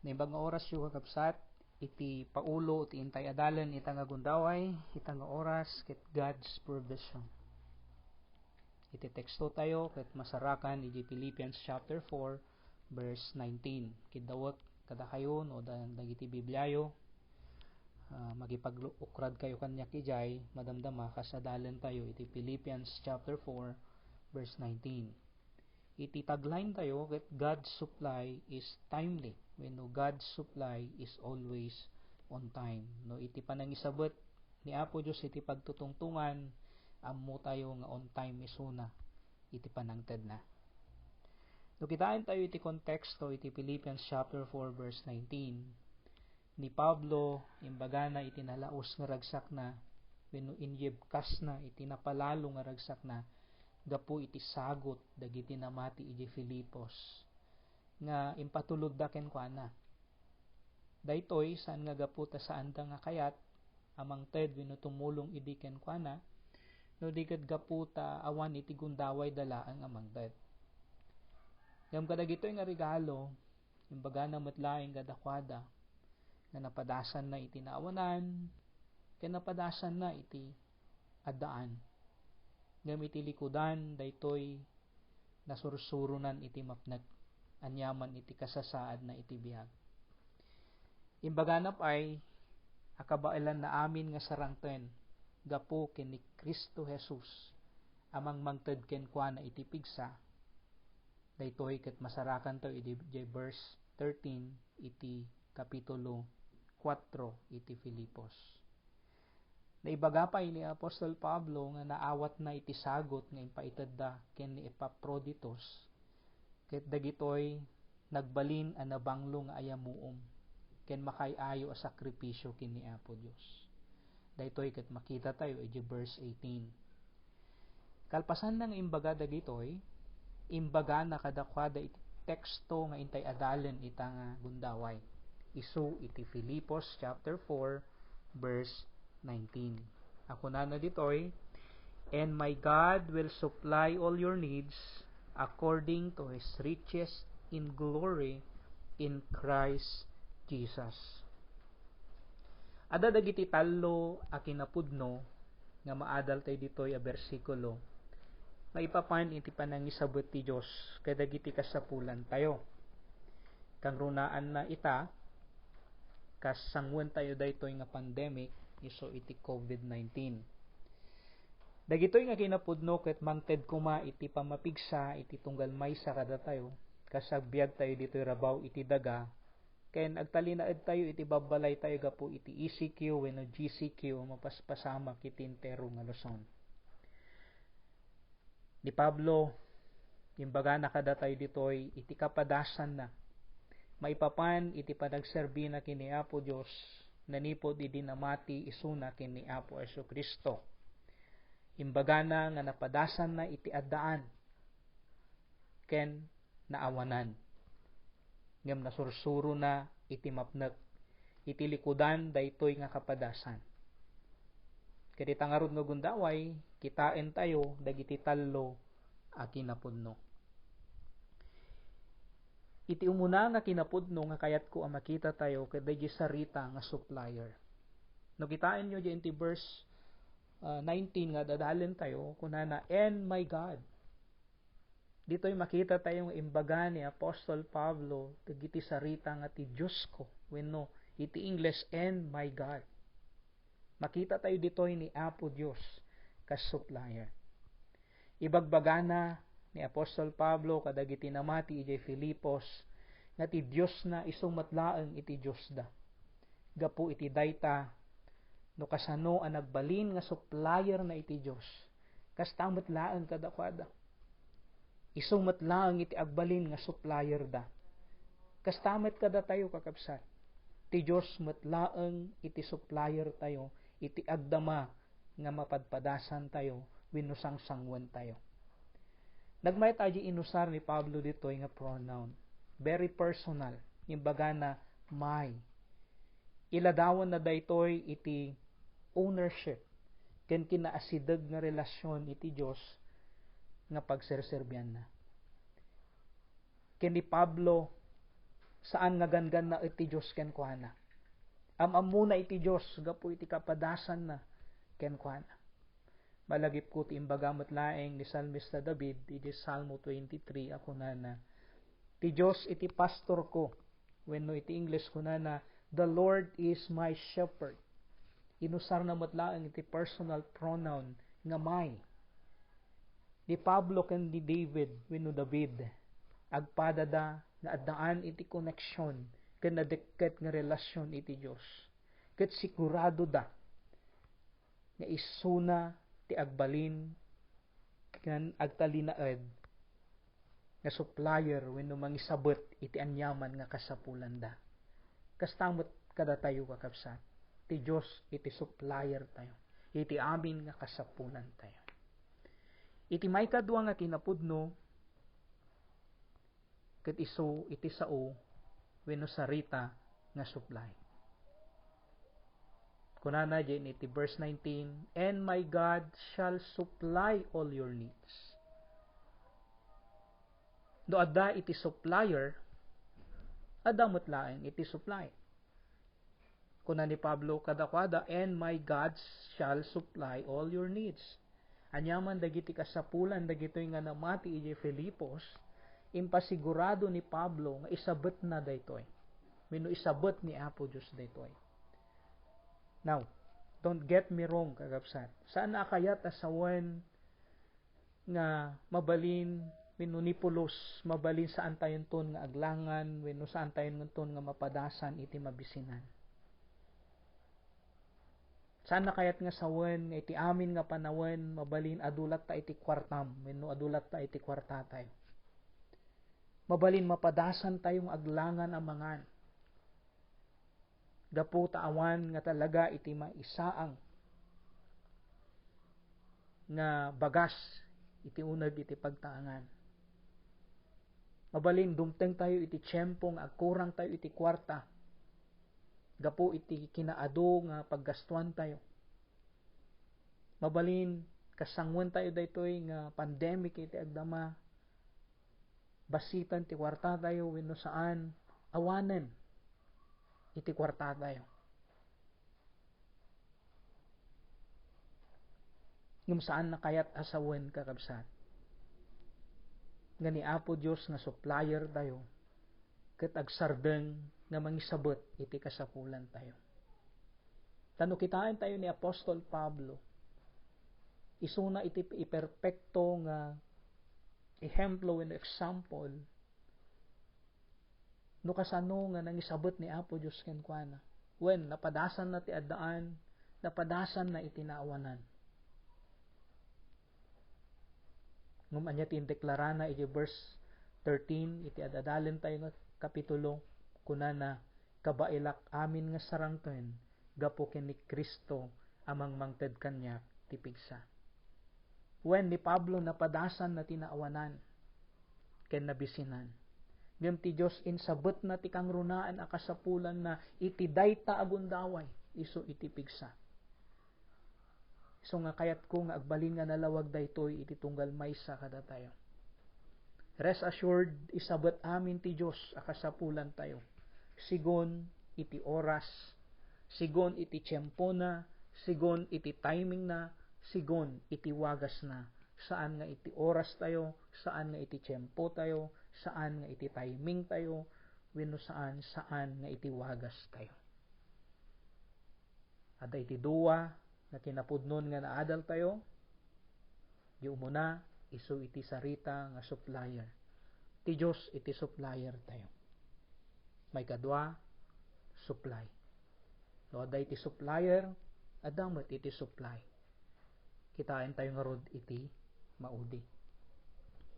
Naimbag nga oras yung kakabsat, iti paulo, iti intay adalan, ita nga gundaway, ita nga oras, ket God's provision. Iti teksto tayo, ket masarakan, iti Philippians chapter 4, verse 19. Kidawat kada kayo, no, dagiti Bibliayo, magipag-ukrad kayo kanya kijay, madamdama, kasadalan tayo, iti Philippians chapter 4, verse 19. Iti tagline tayo, that God's supply is timely. When no, God's supply is always on time. No, iti panangisabot ni Apo Diyos, iti pagtutungtungan, amo tayo nga on time isuna, iti panangted na. No, kitaan tayo iti konteksto, iti Philippians chapter 4, verse 19. Ni Pablo, imbaga na iti nalaos nga ragsak na, when no, inyebkas na, iti napalalo nga ragsak na, gapu iti sagot dagiti namati iti Filipos nga impatulod da ken kuana. Daytoy saan nga gapu ta saan da nga kayat amang ted wenno tumulong idi ken kuana no diged gapu ta awan iti gundaway dala ang amang ted. Ngem kadagitoy nga regalo imbaga na metlaeng kadakwada nga napadasan na iti naawanan ken napadasan na iti addaan. Ngem iti likudan daytoy nasursurunan iti mapnek anyaman iti kasasaad na iti biag. Imbaganap ay akabailan na amin nga sarangten gapo ken ni Kristo Jesus amang mangted ken kuana iti pigsa. Daytoy ket masarakan to iti verse 13 iti kapitulo 4 iti Filipos. Naibagapay ni Apostol Pablo nga naawat na iti sagot nga impaited da ken ni Epaphroditus ket dagitoy nagbalin a nabanglo nga ayamuom ken makay-ayo a sakripisyo ken ni Apo Dios. Daytoy ket makita tayo iti verse 18. Kalpasan nang imbaga dagitoy, imbaga na kadakwada iti teksto nga intay adalen ita nga gundaway. Isu iti Filipos chapter 4 verse 19. Ako na ditoy, and my God will supply all your needs according to His riches in glory in Christ Jesus. Ada dagiti tallo a kinapudno nga maadal tay ditoy a bersikulo. Maipapan iti panangisabot ti Dios kadagiti kasapulan tayo. Kang runaan na ita kas sangwen tayo daytoy nga pandemic iso iti COVID-19. Dagitoy nga kinapudno ket mangted kuma iti pamapigsa iti tunggal maysa kada tayo kasagbiag tayo ditoy rabaw iti daga ken agtalinaed tayo iti babbalay tayo gapu iti ECQ wenno GCQ mapaspasama iti entero nga Luzon. Ni Pablo imbaga na kada tayo ditoy iti kapadasan na maipapan iti panagserbi na kini Apo Dios nanipod idi namati isuna kini Apo Jesucristo. Imbaga na nga napadasan na iti addaan ken naawanan. Ngem nasursuro na iti mapnek iti likudan daytoy nga kapadasan. Ket itangarod nga gundaway kitaen tayo dagiti tallo a kinapudno. Iti umuna nga kinapudno nga kayat ko ang makita tayo kada di sarita nga supplier. No kitain nyo di verse 19 nga dadalen tayo kunana and my God. Dito'y makita tayong imbaga ni Apostol Pablo dagiti sarita nga ti Diyos ko wenno iti English and my God. Makita tayo dito'y ni Apo Diyos kas supplier. Ibagbagana ni Apostol Pablo kadagiti namati iti Filipos nga ti Dios na isumatlaeng iti Dios da. Gapu iti dayta no kasano ang nagbalin nga supplier na iti Dios. Kas tamatlaeng kadakwada. Isumatlaeng iti agbalin nga supplier da. Kas tamet kada tayo kakabsat. Ti Dios matlaeng iti supplier tayo iti agdama nga mapadpadasan tayo wenno sangsangwen tayo. Nagmay tayo inusar ni Pablo ditoy nga pronoun. Very personal. Imbaga na my. Iladawan na daytoy iti ownership. Ken kinaasideg nga relasyon iti Dios nga pagserserbyan na. Ken ni Pablo Saan nga gangan na iti Diyos ken kuana. Muna iti Diyos, gapo iti kapadasan na ken kuana. Malagip ko ti imbagamot laeng ni Salmista David, iti Salmo 23, ako na ti Diyos iti pastor ko. When no iti English ko na, the Lord is my shepherd. Inusar na matlaang iti personal pronoun nga may. Ni Pablo ken ni David, wenno David, agpadada nga addaan iti connection ken nadeket nga relasyon iti Dios. Ket sigurado da nga isuna ti agbalin ken agtalinaed nga supplier wenno mangisabet iti anyaman nga kasapulan da. Kastamot kada tayo kakabsat. Ti Dios iti supplier tayo. Iti amin nga kasapulan tayo. Iti may kadwa nga kinapudno ket isu iti sao wenno sarita nga supply. Kunana diyan iti verse 19, and my God shall supply all your needs. Do adda iti supplier, adamot laeng iti supply. Kuna ni Pablo kadakwada, and my God shall supply all your needs. Anyaman dagiti kasapulan dagitoy nga namati iti Filipos, impasigurado ni Pablo nga isabet na daytoy. Wenno isabet ni Apo Dios daytoy. Now, don't get me wrong, kagabsat. Saan nakayat asawan nga mabalin wenno nipulos, mabalin saan tayon ton nga aglangan, wenno saan tayon ton nga mapadasan iti mabisinan. Saan nakayat nga sawen nga iti amin nga panawen mabalin adulat ta iti kwartam, wenno adulat ta iti kwarta tayo. Mabalin mapadasan tayong aglangan amangan. Gapu taawan nga talaga iti maisaang nga bagas iti uneg iti pagtaangan. Mabalin dumteng tayo iti tiyempo nga agkurang tayo iti kwarta. Gapu iti kinaado nga paggastuan tayo. Mabalin kasangwen tayo daytoy nga pandemic iti agdama. Basitan ti kwarta tayo wenno saan awanen iti kwarta tayo. Ngem saan nakayat asawen kakabsat. Nga ni Apo Dios nga supplier tayo ket agsardeng nga mangisabet iti kasapulan tayo. Tano kitaan tayo ni Apostol Pablo. Isuna iti iperpekto nga ehemplo and example no kasano nga nangisabot ni Apo Dios ken kuana. When napadasan na ti addaan, napadasan na itinaawanan. Ngum anya ti deklarana iti verse 13 iti adadalen tayo nga kapitulo kunana kabailak amin nga sarangken gapo ken ni Kristo amang mangted kanyak ti pigsa. When ni Pablo napadasan na tinaawanan ken nabisinan. Ngem ti Dios insabet na ti kangrunaan a kasapulan na iti dayta agundaway isu iti pigsa. So nga kayat ko nga agbalin nga nalawag daytoy iti tunggal maysa kada tayo. Rest assured isabet amin ti Dios a kasapulan tayo. Sigon iti oras, sigon iti tiyempo na, sigon iti timing na, sigon iti wagas na. Saan nga iti oras tayo, saan nga iti tiyempo tayo, saan nga iti timing tayo, wenno saan nga iti wagas tayo. Ada iti duwa na kinapudnon nga naadal tayo, di umuna isu iti sarita nga supplier. Ti Dios iti supplier tayo. May kadwa, supply. No, ada iti supplier, adamot iti supply. Kitain tayo nga rod iti maudi.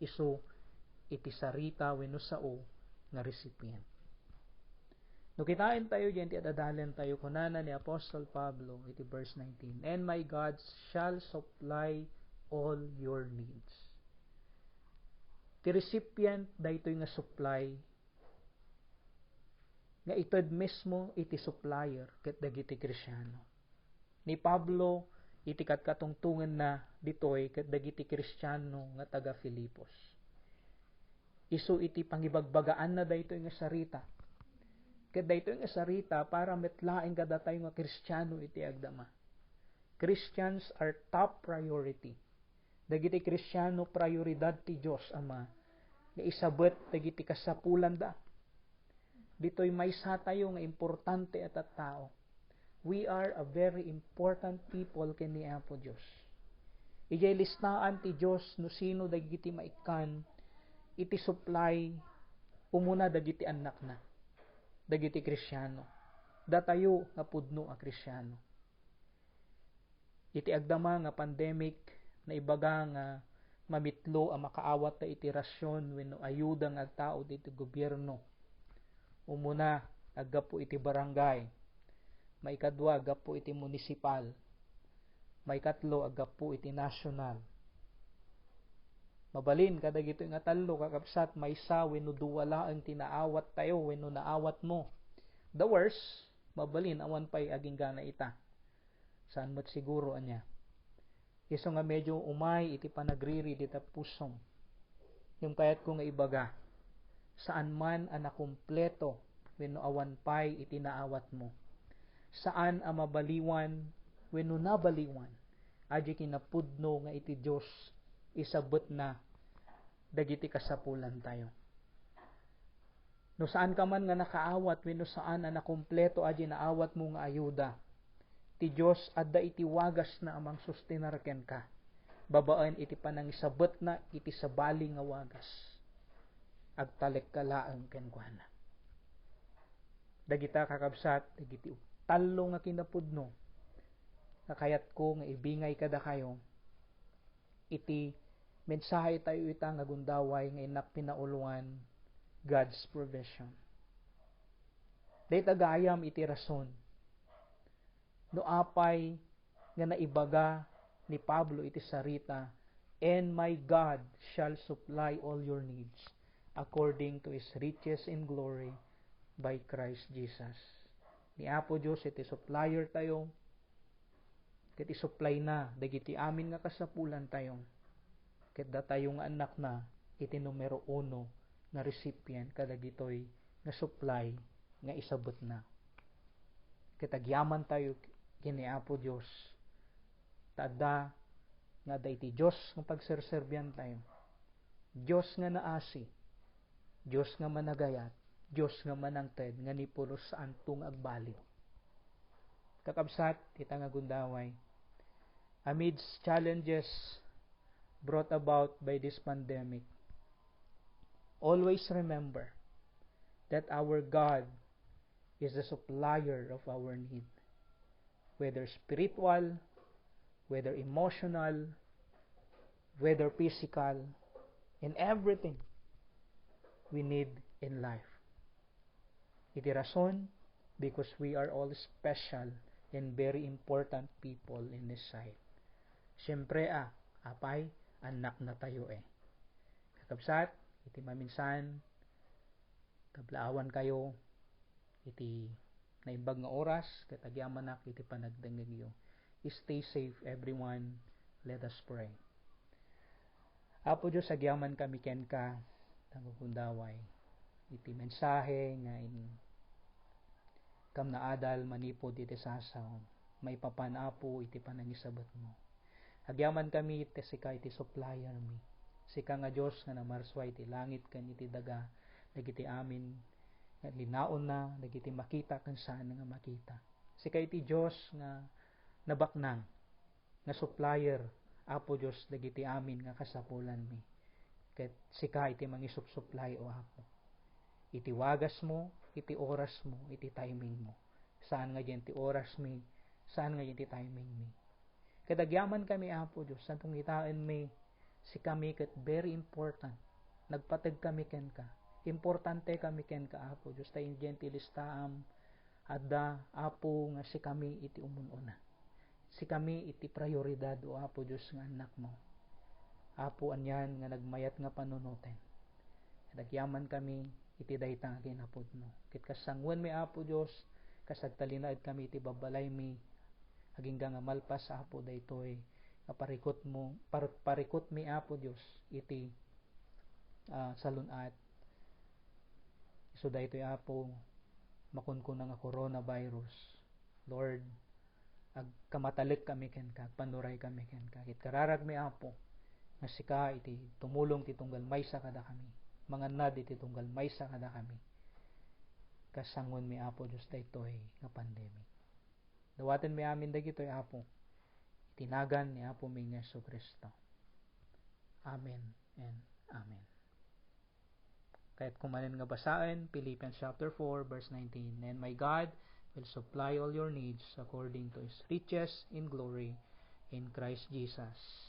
Isu iti sarita wenno sao nga recipient. No kitain tayo diyan ti adadalen tayo kunana ni Apostol Pablo iti verse 19. And my God shall supply all your needs. Ti recipient daytoy nga supply nga ited mismo iti supplier ket dagiti Kristiyano. Ni Pablo iti katkatungtungan na ditoy ket dagiti Kristiyano nga taga Filipos. Isu iti pangibagbagaan na daytoy nga sarita Ket daytoy nga sarita para metlaeng kada tayo nga Kristiyano iti agdama. Christians are top priority. Dagiti Kristiyano prioridad ti Dios Ama nga isabet dagiti kasapulan da. Ditoy maysa tayo nga importante at tao. We are a very important people ken ni Apo Dios. Ijay listaan ti Dios no sino dagiti maikan iti supply umuna dagiti anak na. Dagiti Kristiyano. Datayo nga pudno a Kristiyano. Iti agdama nga pandemic na ibaga nga mamitlo ang makaawat ta iti rasyon wenno ayuda nga agtao diti gobyerno. Umuna aggapo iti barangay. Maikadwa aggapo iti municipal. Maikatlo aggapo iti national. Mabalin kadagito nga tallo kakabsat maysa wenno duwa laeng tinaawat tayo wenno naawat mo. The worst, mabalin awan pay aging gana ita. Saan mat siguro anya. Iso nga medyo umay iti panagriri dita pusom. Yung kayat ko nga ibaga, saan man ang nakumpleto wenno awan pay iti naawat mo. Saan ang mabaliwan wenno nabaliwan. Adya kinapudno nga iti Dios isabot na dagiti kasapulan tayo. No saan ka man nga nakaawat wenno saan ang nakumpleto adya naawat mo nga ayuda. Ti Dios adda iti wagas na amang sustenar ken ka. Babaan iti panangisabot na iti sabali nga wagas. Agtalek ka laeng ken kuana. Dagita kakabsat dagiti tallo nga kinapudno. Kakayat ko nga ibingay kada kayo iti mensahe tayo ita nga gundaway nga inak pinauluan God's provision. Dayta gayam iti rason no apay nga naibaga ni Pablo iti sarita, and my God shall supply all your needs according to His riches in glory by Christ Jesus. Ni Apo Dios iti supplier tayo, ket isupply na dagiti amin nga kasapulan tayo. Ket datayo nga anak na iti numero 1 nga recipient kadagitoy nga supply nga isabot na. Ket agyaman tayo kini Apo Dios. Tada nga dayti Dios nga pagserserbian tayo. Dios nga naasi. Dios nga managayat. Dios nga manangted nga ni pulos sa antong agbaliw. Kakabsat ita nga gundaway. Amidst challenges brought about by this pandemic, always remember that our God is the supplier of our need. Whether spiritual, whether emotional, whether physical, in everything we need in life. Iti rason, because we are all special and very important people in His sight. Siyempre apay, anak na tayo Kakabsat, iti maminsan, kablaawan kayo, iti naimbag nga oras, katagyaman nak iti panagdangagyo. Stay safe everyone. Let us pray. Apo Diyos, agyaman kami ken ka, tangukundaway. Iti mensahe nga kam na adal manipod iti sasaw. May papanapo iti panangisabot mo. Agyaman kami iti sika iti supplier mi. Sika nga Diyos nga namarswa iti langit ken iti daga, dagiti amin nga linaon na, dagiti makita ken saan nga makita. Sika iti Diyos nga nabaknang, nga supplier, Apo Diyos, dagiti amin nga kasapulan mi. Ket sika iti mangisupsupply o Apo. Iti wagas mo, iti oras mo, iti timing mo. Saan nga iti oras mi, saan nga iti timing mi. Kadagyaman kami, Apo Diyos, santong itaan mi, si kami ket very important. Nagpatag kami ken ka. Importante kami ken ka, Apo Diyos, tayo gentilistaam, adda, Apo, nga si kami iti umununa. Si kami iti prioridad, o Apo Diyos, nga anak mo. Apo, anyan nga nagmayat nga panunutin. Kadagyaman kami, iti dayta nga ginapod mo. Kit kasangwan mi, Apo Diyos, kasagtalinaad kami iti babalay mi, aging nga malpas, Apo, daytoy, parikot mo, parikot mi, Apo Diyos, iti salunat. So daytoy, Apo, makunkuna nga coronavirus. Lord, ag kamatalik kami ken ka, panuray kami ken ka. Kit kararag mi Apo nga sika iti tumulong ti tunggal maysa kada kami. Mangannad iti tunggal maysa kada kami. Kasangon mi Apo Dios daytoy nga pandemic. Dawaten mi amin dagitoy Apo. Tinagan ni Apo mi nga Jesucristo. Amen and amen. Kahit kumanin nga basahin, Philippians chapter 4 verse 19, and my God will supply all your needs according to His riches in glory in Christ Jesus.